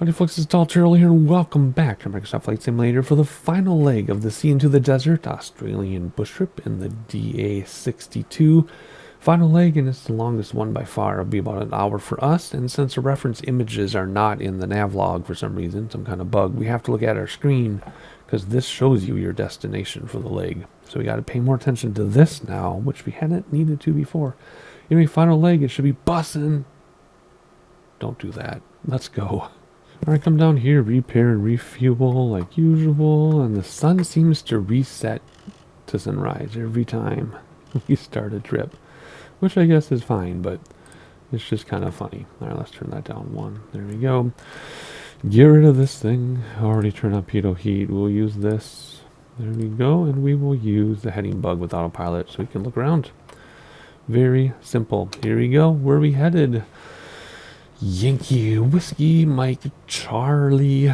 Howdy folks, it's Tall Turtle here and welcome back to Microsoft Flight Simulator for the final leg of the Sea into the Desert Australian bush trip in the DA62. Final leg, and it's the longest one by far. It'll be about an hour for us, and since the reference images are not in the navlog for some reason, some kind of bug, we have to look at our screen because this shows you your destination for the leg. So we got to pay more attention to this now, which we hadn't needed to before. Anyway, final leg, it should be bussin'. Don't do that. Let's go. Alright, come down here, repair and refuel like usual, and the sun seems to reset to sunrise every time we start a trip, which I guess is fine, but it's just kind of funny. Alright, let's turn that down one. There we go. Get rid of this thing. Already turn up pitot heat. We'll use this. There we go, and we will use the heading bug with autopilot so we can look around. Very simple. Here we go. Where are we headed? Yankee Whiskey Mike Charlie,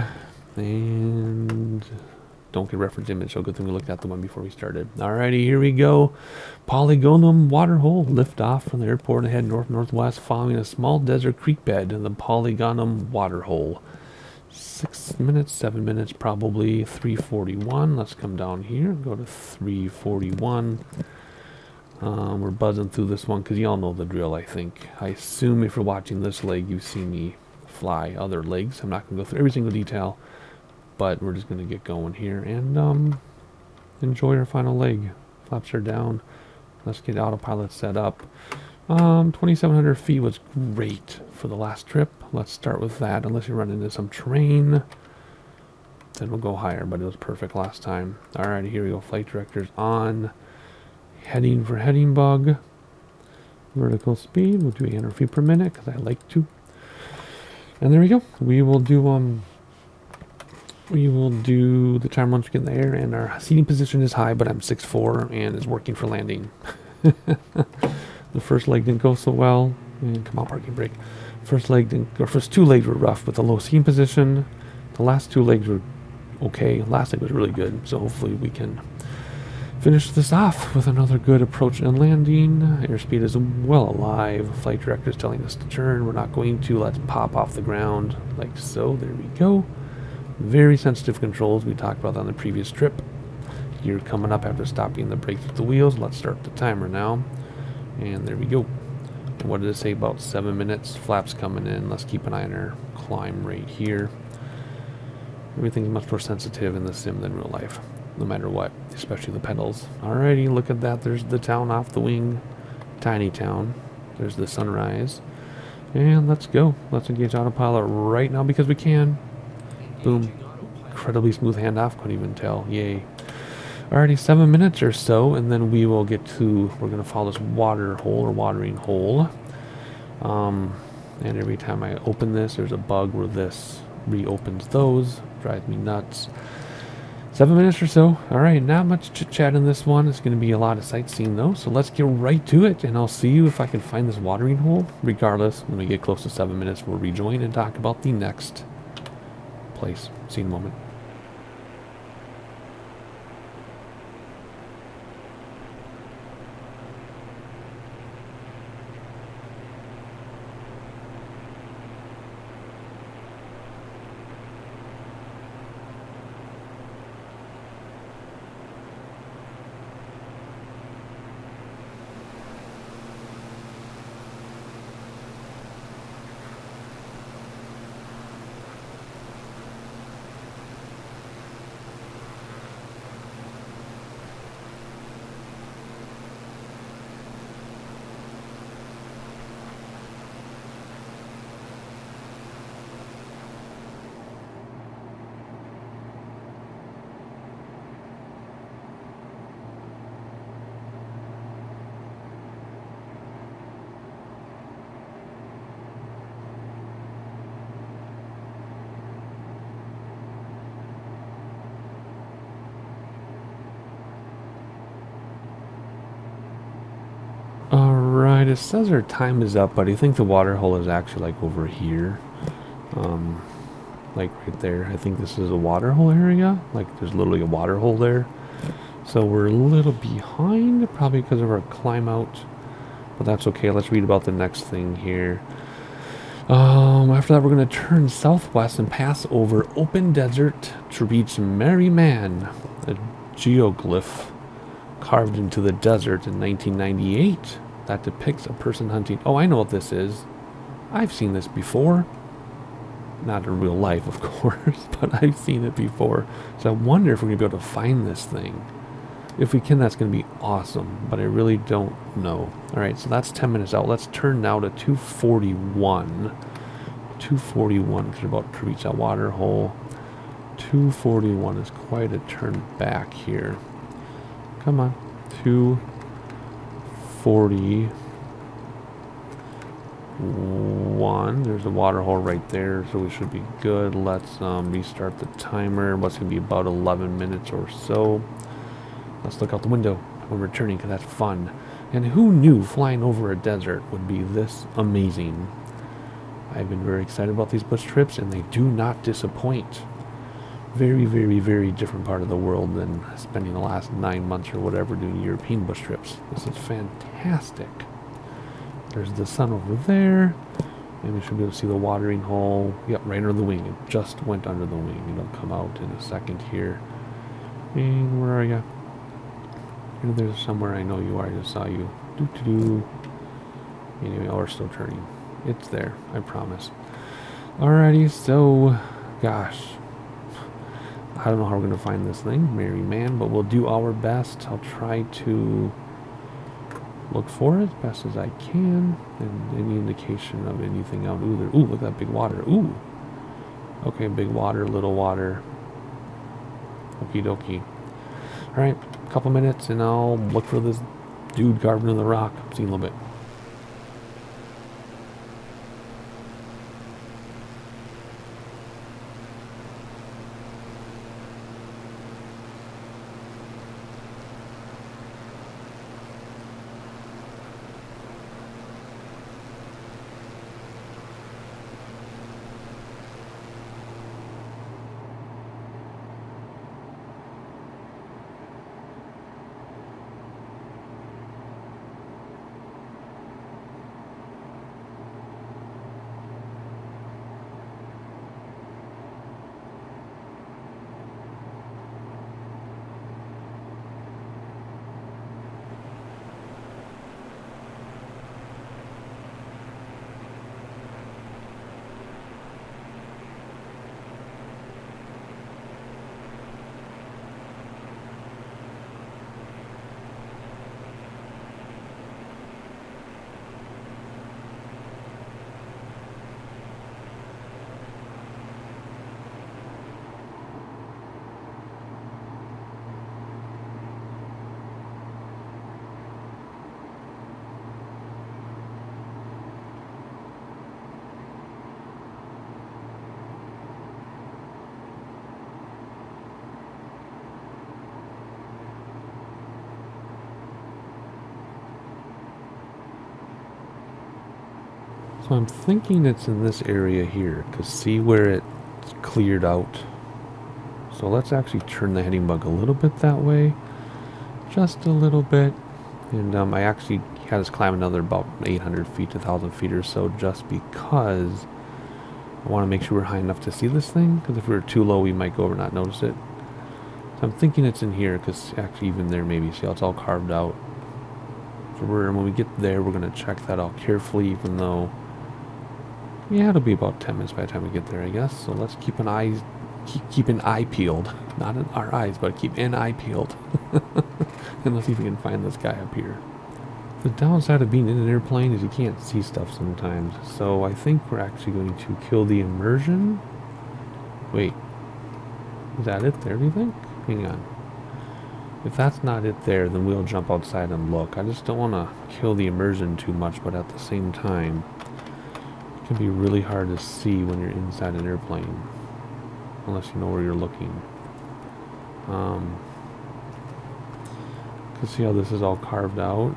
and don't get reference image, so good thing we looked at the one before we started. Alrighty, here we go. Polygonum waterhole, lift off from the airport and head north-northwest following a small desert creek bed in the Polygonum waterhole. 6 minutes, 7 minutes probably. 341. Let's come down here and go to 341. We're buzzing through this one because you all know the drill, I think. I assume if you're watching this leg, you've seen me fly other legs. I'm not going to go through every single detail, but we're just going to get going here and enjoy our final leg. Flaps are down. Let's get autopilot set up. 2,700 feet was great for the last trip. Let's start with that, unless you run into some terrain. Then we'll go higher, but it was perfect last time. Alright, here we go. Flight director's on. Heading for heading bug. Vertical speed, we'll do 800 feet per minute because I like to. And there we go. We will do the time once we get in the air, and our seating position is high, but I'm 6'4" and is working for landing. The first leg didn't go so well. And come on, parking brake. First two legs were rough with a low seating position. The last two legs were okay. Last leg was really good, so hopefully we can finish this off with another good approach and landing. Airspeed is well alive. Flight director is telling us to turn. We're not going to. Let's pop off the ground like so. There we go. Very sensitive controls we talked about on the previous trip. Gear coming up after stopping the brakes with the wheels. Let's start the timer now. And there we go. And what did it say? About 7 minutes. Flaps coming in. Let's keep an eye on our climb rate here. Everything's much more sensitive in the sim than real life, no matter what, especially the pedals. Alrighty, look at that. There's the town off the wing. Tiny town. There's the sunrise. And let's go. Let's engage autopilot right now because we can. Boom. Incredibly smooth handoff. Couldn't even tell. Yay. Alrighty, 7 minutes or so, and then we will get to, we're going to follow this water hole or watering hole. And every time I open this, there's a bug where this reopens those. Drives me nuts. 7 minutes or so. Alright, not much chit chat in this one. It's going to be a lot of sightseeing though. So let's get right to it, and I'll see you if I can find this watering hole. Regardless, when we get close to 7 minutes, we'll rejoin and talk about the next place. See you in a moment. Alright, it says our time is up, but I think the water hole is actually like over here. Like right there. I think this is a water hole area. Like there's literally a water hole there. So we're a little behind, probably because of our climb out. But that's okay. Let's read about the next thing here. After that, we're going to turn southwest and pass over open desert to reach Marree, a geoglyph carved into the desert in 1998 that depicts a person hunting. Oh, I know what this is. I've seen this before. Not in real life, of course, but I've seen it before. So I wonder if we're going to be able to find this thing. If we can, that's going to be awesome, but I really don't know. All right, so that's 10 minutes out. Let's turn now to 241. 241, because we're about to reach that water hole. 241 is quite a turn back here. Come on. 241. There's a water hole right there, so we should be good. Let's restart the timer. What's going to be about 11 minutes or so. Let's look out the window when we're returning, because that's fun. And who knew flying over a desert would be this amazing? I've been very excited about these bush trips, and they do not disappoint. Very, very, very different part of the world than spending the last 9 months or whatever doing European bush trips. This is fantastic. There's the sun over there, and we should be able to see the watering hole. Yep, right under the wing. It just went under the wing. It'll come out in a second here. And where are you? There's somewhere I know you are. I just saw you. Anyway, we're still turning. It's there, I promise. Alrighty, so, gosh. I don't know how we're going to find this thing, Marree, but we'll do our best. I'll try to look for it as best as I can. And any indication of anything out. Ooh, look at that big water. Ooh. Okay, big water, little water. Okie dokie. Alright, a couple minutes and I'll look for this dude carved into the rock. See you in a little bit. So I'm thinking it's in this area here, because see where it's cleared out. So let's actually turn the heading bug a little bit that way. Just a little bit. And I actually had us climb another about 800 feet to 1,000 feet or so, just because I want to make sure we're high enough to see this thing, because if we were too low we might go over and not notice it. So I'm thinking it's in here, because actually even there maybe, see how it's all carved out. So when we get there, we're going to check that out carefully, even though, yeah, it'll be about 10 minutes by the time we get there, I guess. So let's keep an eye peeled. Not in our eyes, but keep an eye peeled. And let's see if we can find this guy up here. The downside of being in an airplane is you can't see stuff sometimes. So I think we're actually going to kill the immersion. Wait. Is that it there, do you think? Hang on. If that's not it there, then we'll jump outside and look. I just don't want to kill the immersion too much, but at the same time, it can be really hard to see when you're inside an airplane. Unless you know where you're looking. Can see how this is all carved out.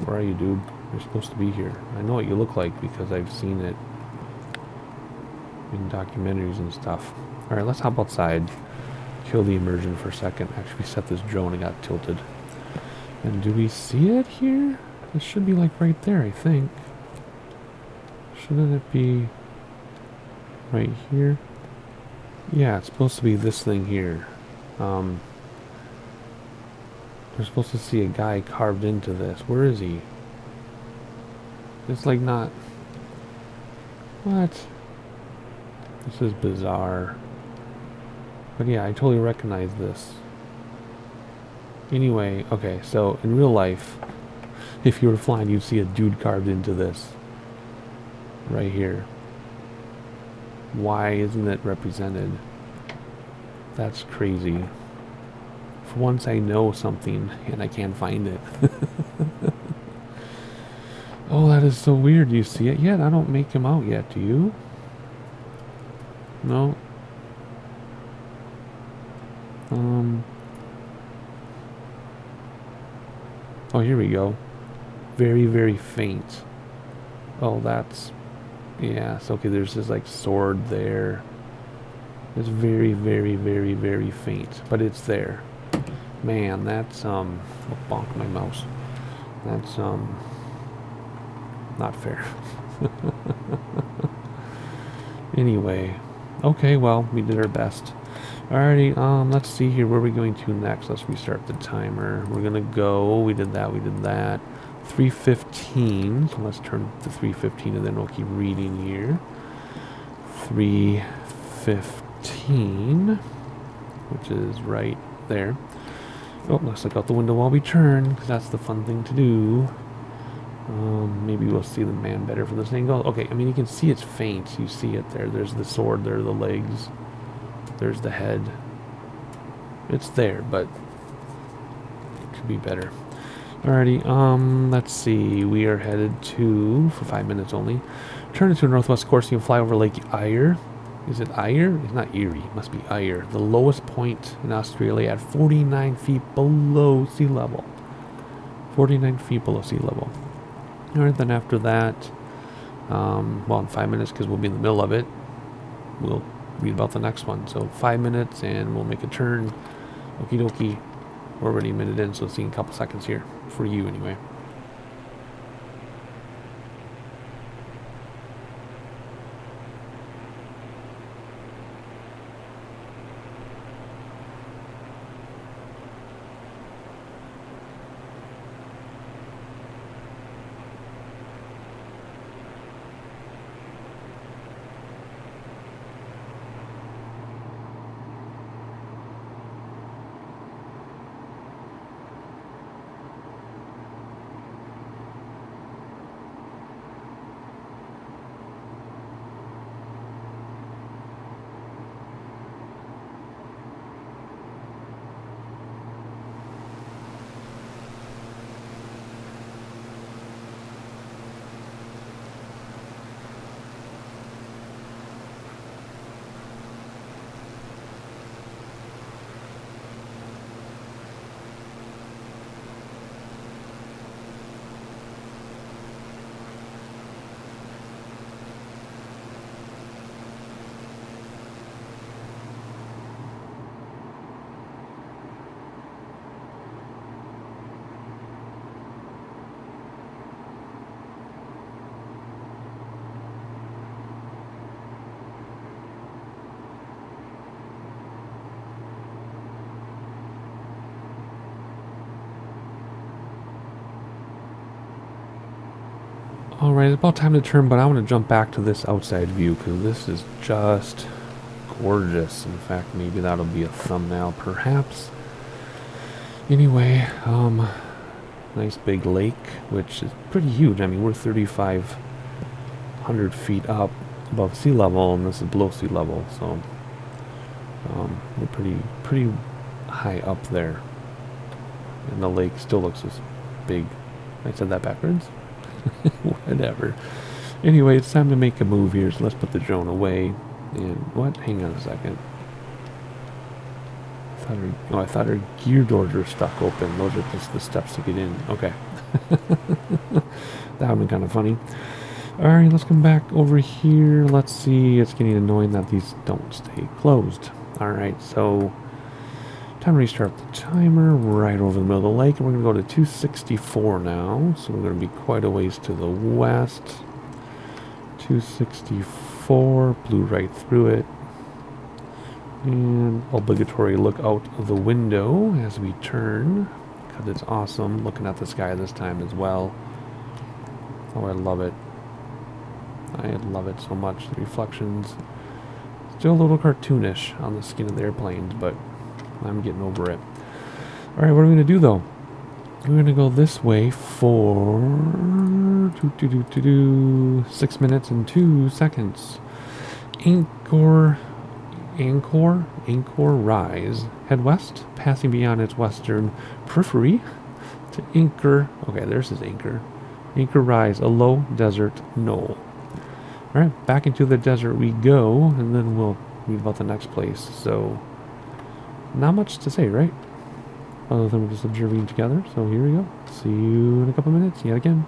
Where are you, dude? You're supposed to be here. I know what you look like because I've seen it in documentaries and stuff. Alright, let's hop outside. Kill the immersion for a second. Actually, set this drone and got tilted. And do we see it here? It should be like right there, I think. Shouldn't it be right here? Yeah, it's supposed to be this thing here. We're supposed to see a guy carved into this. Where is he? It's like not... What? This is bizarre. But yeah, I totally recognize this. Anyway, okay, so in real life, if you were flying, you'd see a dude carved into this. Right here. Why isn't it represented? That's crazy. For once I know something and I can't find it. Oh, that is so weird. Do you see it yet? I don't make him out yet. Do you? No? Oh, here we go. Very, very faint. Oh, that's... Yeah, so okay, there's this, like, sword there. It's very, very, very, very faint. But it's there. Man, that's, I'll bonk my mouse. That's, not fair. Anyway. Okay, well, we did our best. Alrighty, let's see here. Where are we going to next? Let's restart the timer. We're gonna go... We did that, we did that. 3:15. So let's turn to 3:15 and then we'll keep reading here. 3:15, which is right there. Oh, let's look out the window while we turn, because that's the fun thing to do. Maybe we'll see the man better from this angle. Okay, I mean, you can see it's faint. You see it there. There's the sword, there are the legs. There's the head. It's there, but it could be better. Alrighty, let's see. We are headed to, for 5 minutes only, turn into a northwest course. You can fly over Lake Eyre. Is it Eyre? It's not Erie. It must be Eyre. The lowest point in Australia at 49 feet below sea level. 49 feet below sea level. Alright, then after that, well, in 5 minutes, because we'll be in the middle of it, we'll read about the next one. So 5 minutes, and we'll make a turn. Okie dokie. We're already a minute in, so see in a couple seconds here. For you, anyway. Alright, it's about time to turn, but I want to jump back to this outside view, because this is just gorgeous. In fact, maybe that'll be a thumbnail, perhaps. Anyway, nice big lake, which is pretty huge. I mean, we're 3,500 feet up above sea level, and this is below sea level, so we're pretty high up there. And the lake still looks as big. I said that backwards? Whatever. Anyway, it's time to make a move here, so let's put the drone away. And what? Hang on a second. I thought our gear doors were stuck open. Those are just the steps to get in. Okay. That would be kind of funny. Alright, let's come back over here. Let's see. It's getting annoying that these don't stay closed. Alright, so Time to restart the timer right over the middle of the lake, and we're going to go to 264 now. So we're going to be quite a ways to the west. 264, blew right through it. And obligatory look out the window as we turn, because it's awesome looking at the sky this time as well. Oh, I love it. I love it so much. The reflections, still a little cartoonish on the skin of the airplanes, but I'm getting over it. Alright, what are we going to do though? We're going to go this way for 6 minutes and 2 seconds. Anchor rise. Head west, passing beyond its western periphery to anchor. Okay, there's his anchor. Anchor rise, a low desert knoll. Alright, back into the desert we go, and then we'll read about the next place. So, not much to say, right? Other than we're just observing together. So here we go. See you in a couple minutes yet again.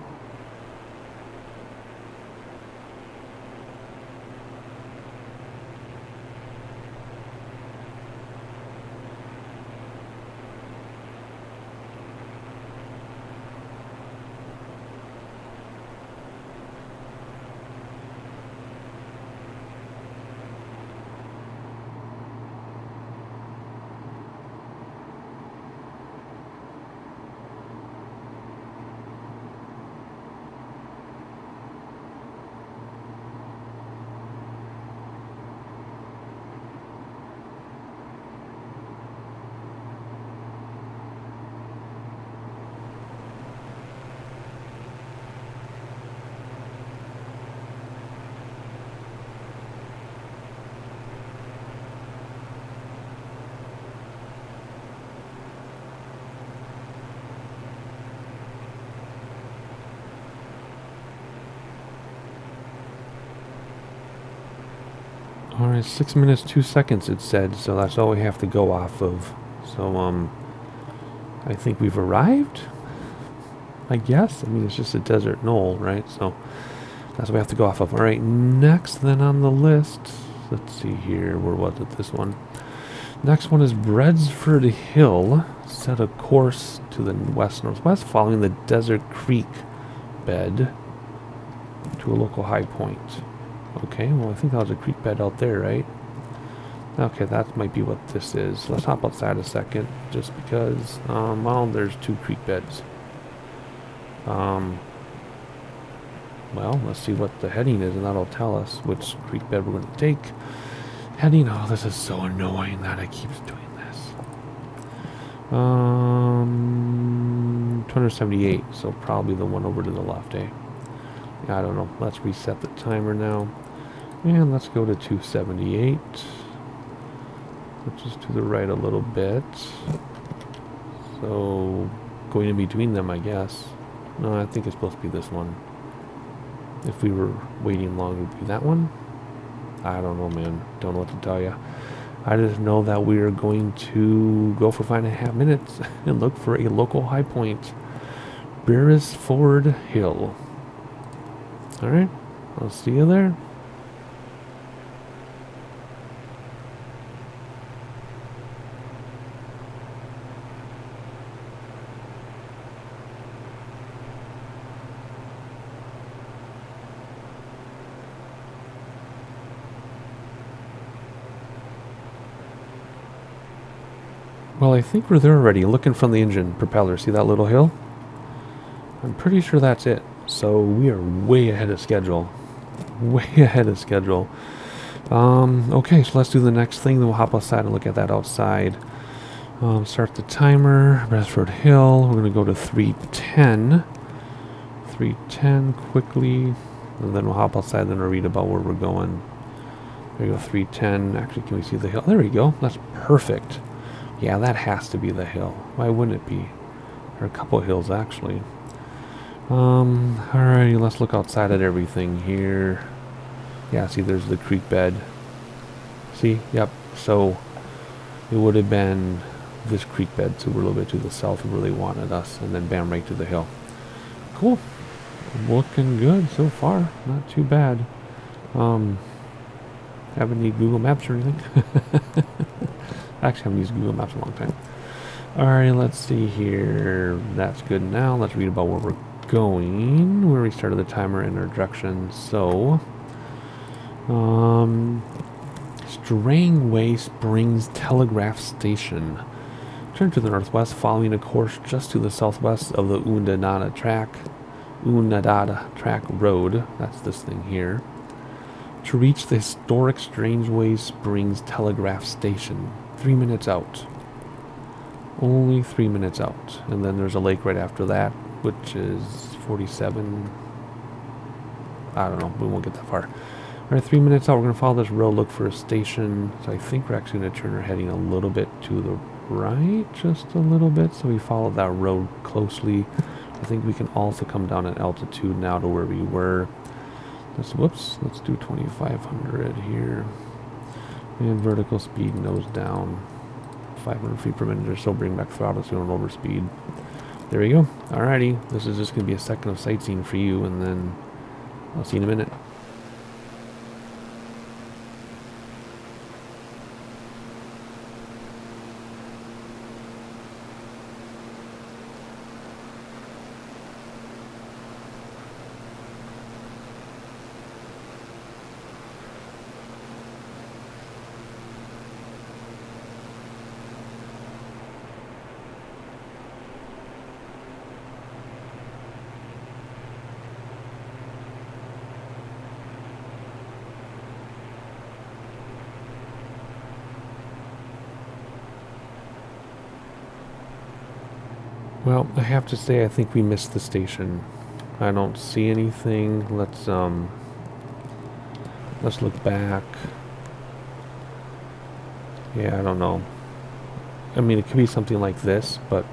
Alright, 6 minutes, 2 seconds it said, so that's all we have to go off of. So, I think we've arrived, I guess. I mean, it's just a desert knoll, right? So, that's what we have to go off of. Alright, next then on the list, let's see here, where was it, this one? Next one is Bredsford Hill, set a course to the west-northwest, following the Desert Creek bed to a local high point. Okay, well I think that was a creek bed out there, right? Okay, that might be what this is. Let's hop outside a second, just because, well, there's 2 creek beds. Well, let's see what the heading is, and that'll tell us which creek bed we're going to take. Heading, oh, this is so annoying that it keeps doing this. 278, so probably the one over to the left, eh? I don't know. Let's reset the timer now. And let's go to 278. Which is to the right a little bit. So, going in between them, I guess. No, I think it's supposed to be this one. If we were waiting long, it would be that one. I don't know, man. Don't know what to tell you. I just know that we are going to go for 5.5 minutes and look for a local high point. Beresford Hill. Alright, I'll see you there. Well, I think we're there already, looking from the engine propeller. See that little hill? I'm pretty sure that's it. So we are way ahead of schedule. Way ahead of schedule. Okay, so let's do the next thing. Then we'll hop outside and look at that outside. Start the timer. Beresford Hill. We're going to go to 310. 310 quickly. And then we'll hop outside and read about where we're going. There you go, 310. Actually, can we see the hill? There we go. That's perfect. Yeah, that has to be the hill. Why wouldn't it be? There are a couple of hills, actually. Alrighty, let's look outside at everything here. Yeah, see, there's the creek bed. See? Yep. So, it would have been this creek bed, so we're a little bit to the south of where they wanted us, and then bam, right to the hill. Cool. Looking good so far. Not too bad. Haven't need Google Maps or anything. Actually, I haven't used Google Maps in a long time. Alright, let's see here. That's good now. Let's read about where we're going. We restarted the timer in our direction. So, Strangway Springs Telegraph Station. Turn to the northwest, following a course just to the southwest of the Unadada Track Road. That's this thing here. To reach the historic Strangway Springs Telegraph Station. 3 minutes out. Only 3 minutes out. And then there's a lake right after that, which is 47. I don't know. We won't get that far. Alright, 3 minutes out. We're going to follow this road, look for a station. So I think we're actually going to turn our heading a little bit to the right. Just a little bit. So we follow that road closely. I think we can also come down in altitude now to where we were. Let's do 2,500 here. And vertical speed nose down. 500 feet per minute or so, bring back throttle so we don't overspeed. There we go. Alrighty, this is just going to be a second of sightseeing for you, and then I'll see you in a minute. Well, I have to say, I think we missed the station. I don't see anything. Let's look back. Yeah, I don't know. I mean, it could be something like this, but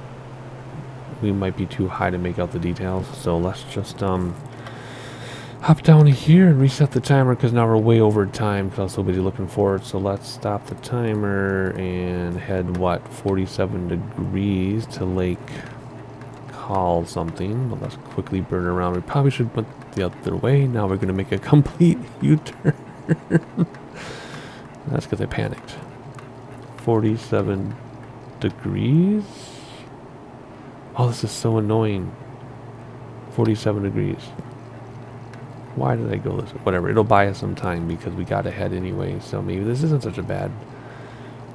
we might be too high to make out the details. So let's just hop down here and reset the timer, because now we're way over time because I was so busy looking forward. So let's stop the timer and head, what, 47 degrees to Lake Call something. But let's quickly burn around. We probably should went the other way. Now we're going to make a complete U-turn. That's because I panicked. 47 degrees? Oh, this is so annoying. 47 degrees. Why did I go this way? Whatever, it'll buy us some time because we got ahead anyway, so maybe this isn't such a bad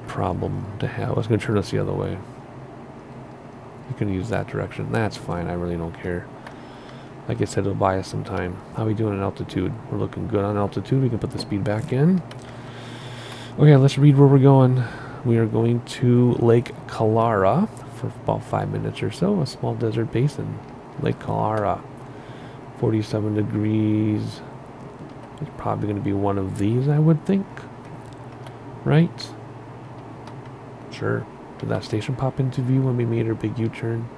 problem to have. I was going to turn us the other way. You can use that direction. That's fine, I really don't care. Like I said, it'll buy us some time. How are we doing in altitude? We're looking good on altitude. We can put the speed back in. Okay, let's read where we're going. We are going to Lake Kalara for about 5 minutes or so. A small desert basin. Lake Kalara. 47 degrees. It's probably going to be one of these, I would think. Right? Sure. Did that station pop into view when we made our big U-turn?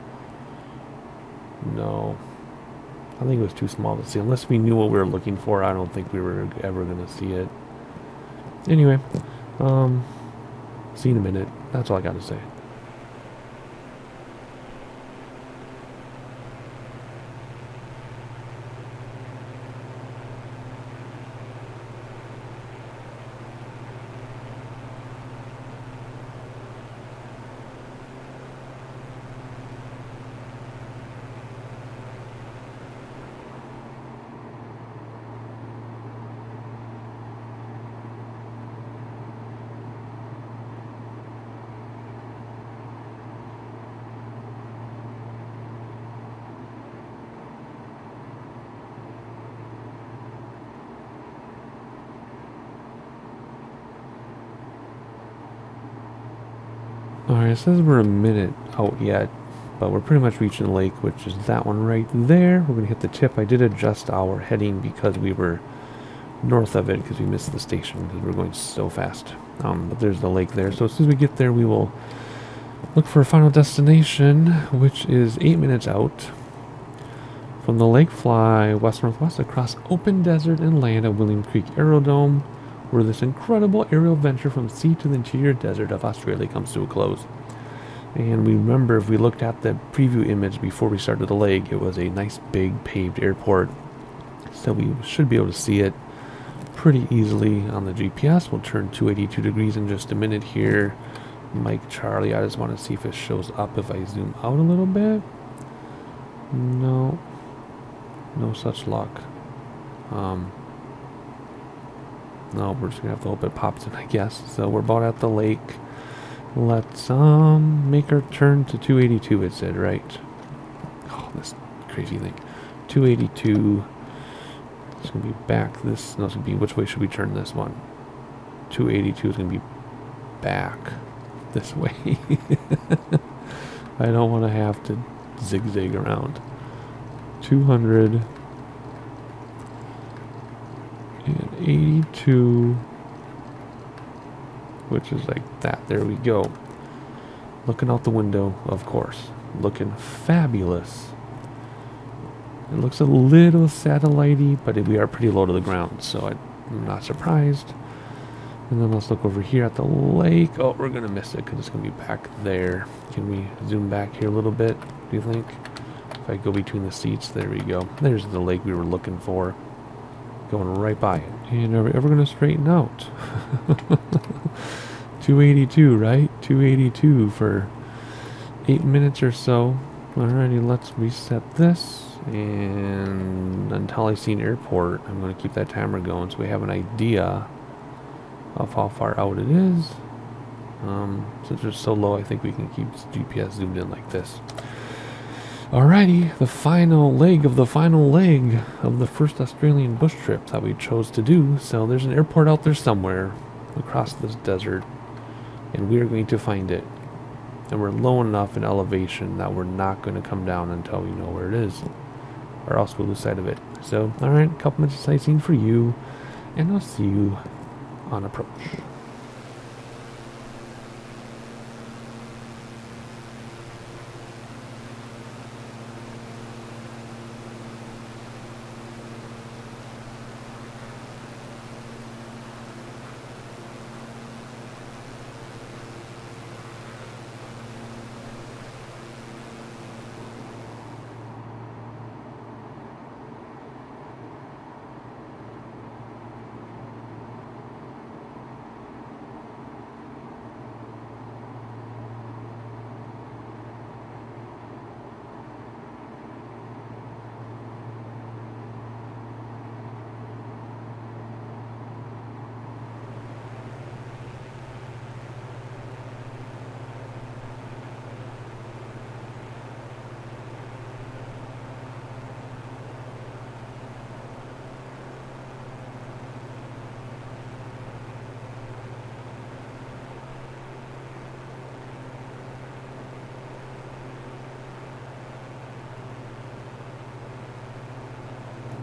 No. I think it was too small to see. Unless we knew what we were looking for, I don't think we were ever going to see it. Anyway, see you in a minute. That's all I got to say. Alright, it says we're a minute out yet, but we're pretty much reaching the lake, which is that one right there. We're going to hit the tip. I did adjust our heading because we were north of it because we missed the station because we were going so fast. But there's the lake there. So as soon as we get there, we will look for a final destination, which is 8 minutes out. From the lake, fly west-northwest across open desert and land at William Creek Aerodrome, where this incredible aerial venture from sea to the interior desert of Australia comes to a close. And we remember, if we looked at the preview image before we started the lake, it was a nice big paved airport. So we should be able to see it pretty easily on the GPS. We'll turn 282 degrees in just a minute here. Mike Charlie. I just want to see if it shows up if I zoom out a little bit. No. No such luck. No, we're just gonna have to hope it pops in, I guess. So we're about at the lake. Let's make our turn to 282, it said, right? Oh, this crazy thing. 282. It's gonna be back this. No, it's gonna be, which way should we turn this one? 282 is gonna be back this way. I don't want to have to zigzag around. 282, which is like that. There we go. Looking out the window, of course. Looking fabulous. It looks a little satellite-y, but we are pretty low to the ground, so I'm not surprised. And then let's look over here at the lake. Oh, we're going to miss it because it's going to be back there. Can we zoom back here a little bit, do you think? If I go between the seats, there we go. There's the lake we were looking for. Going right by it. And are we ever going to straighten out? 282, right? 282 for 8 minutes or so. Alrighty, let's reset this. And until I see an airport, I'm going to keep that timer going so we have an idea of how far out it is. Since it's so low, I think we can keep GPS zoomed in like this. Alrighty, the final leg of the first Australian bush trip that we chose to do. So there's an airport out there somewhere across this desert, and we are going to find it. And we're low enough in elevation that we're not going to come down until we know where it is, or else we'll lose sight of it. So, alright, a couple minutes of sightseeing for you, and I'll see you on approach.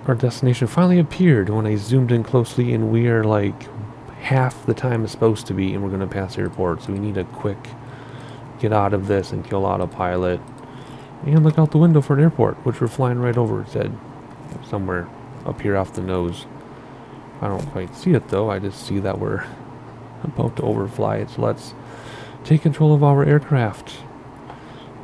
Our destination finally appeared when I zoomed in closely, and we are like half the time it's supposed to be, and we're going to pass the airport. So we need a quick get out of this and kill autopilot and look out the window for an airport, which we're flying right over. It said somewhere up here off the nose. I don't quite see it though. I just see that we're about to overfly it. So let's take control of our aircraft.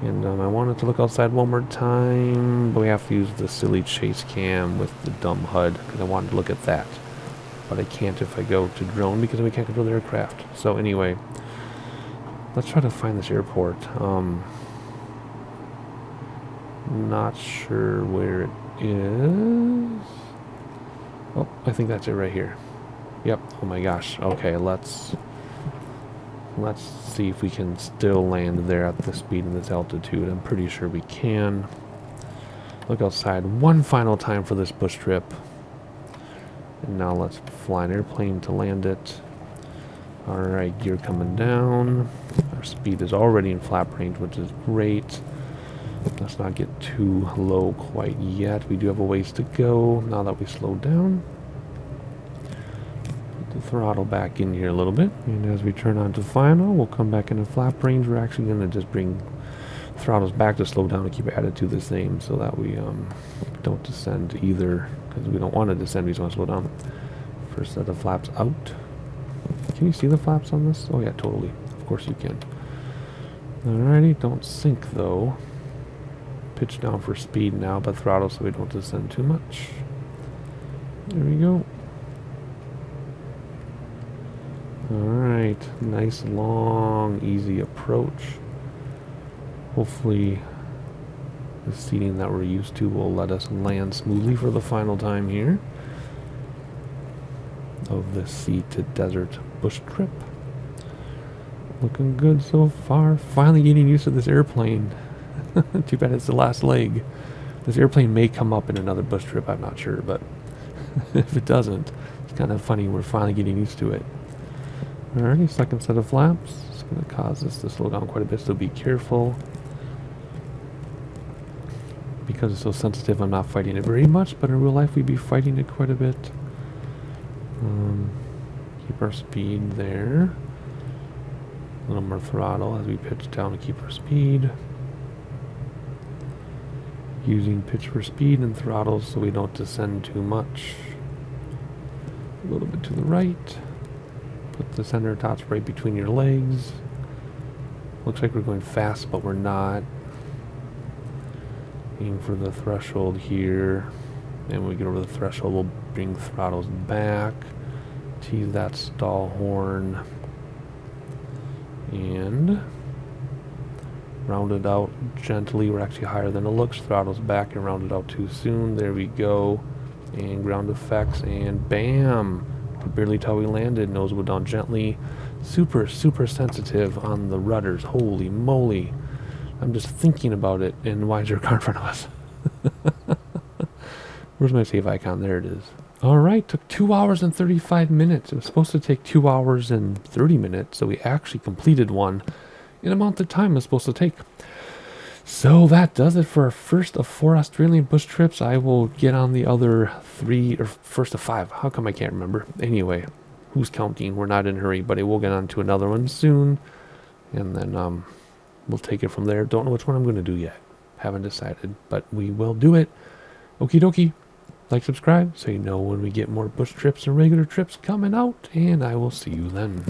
And I wanted to look outside one more time, but we have to use the silly chase cam with the dumb HUD because I wanted to look at that. But I can't if I go to drone because we can't control the aircraft. So anyway, let's try to find this airport. Not sure where it is. Oh, I think that's it right here. Yep. Oh my gosh. Okay, let's see if we can still land there at this speed and this altitude. I'm pretty sure we can. Look outside one final time for this bush trip. And now let's fly an airplane to land it. Alright, gear coming down. Our speed is already in flap range, which is great. Let's not get too low quite yet. We do have a ways to go now that we slowed down. Throttle back in here a little bit, and as we turn on to final, we'll come back into flap range. We're actually going to just bring throttles back to slow down and keep attitude the same so that we don't descend either, because we don't want to descend, we just want to slow down. First set of flaps out. Can you see the flaps on this? Oh yeah, totally. Of course you can. Alrighty, don't sink though. Pitch down for speed now, but throttle so we don't descend too much. There we go. Alright, Alright, nice, long, easy approach. Hopefully the seating that we're used to will let us land smoothly for the final time here of the sea to desert bush trip. Looking good so far. Finally getting used to this airplane. Too bad it's the last leg. This airplane may come up in another bush trip, I'm not sure, but if it doesn't, it's kind of funny we're finally getting used to it. Alrighty, second set of flaps. It's going to cause us to slow down quite a bit, so be careful. Because it's so sensitive, I'm not fighting it very much, but in real life we'd be fighting it quite a bit. Keep our speed there. A little more throttle as we pitch down to keep our speed. Using pitch for speed and throttles so we don't descend too much. A little bit to the right. Put the center dots right between your legs. Looks like we're going fast, but we're not. Aim for the threshold here. And when we get over the threshold, we'll bring throttles back. Tease that stall horn. And round it out gently. We're actually higher than it looks. Throttles back and round it out too soon. There we go. And ground effects, and bam! Could barely tell we landed. Nose go down gently. Super, super sensitive on the rudders. Holy moly. I'm just thinking about it, and why is there a car in front of us? Where's my save icon? There it is. Alright, took 2 hours and 35 minutes. It was supposed to take 2 hours and 30 minutes, so we actually completed one in amount of time it was supposed to take. So that does it for our first of 4 Australian bush trips. I will get on the other 3, or first of 5. How come I can't remember? Anyway, who's counting? We're not in a hurry, but I will get on to another one soon. And then we'll take it from there. Don't know which one I'm going to do yet. Haven't decided, but we will do it. Okie dokie. Like, subscribe, so you know when we get more bush trips and regular trips coming out, and I will see you then.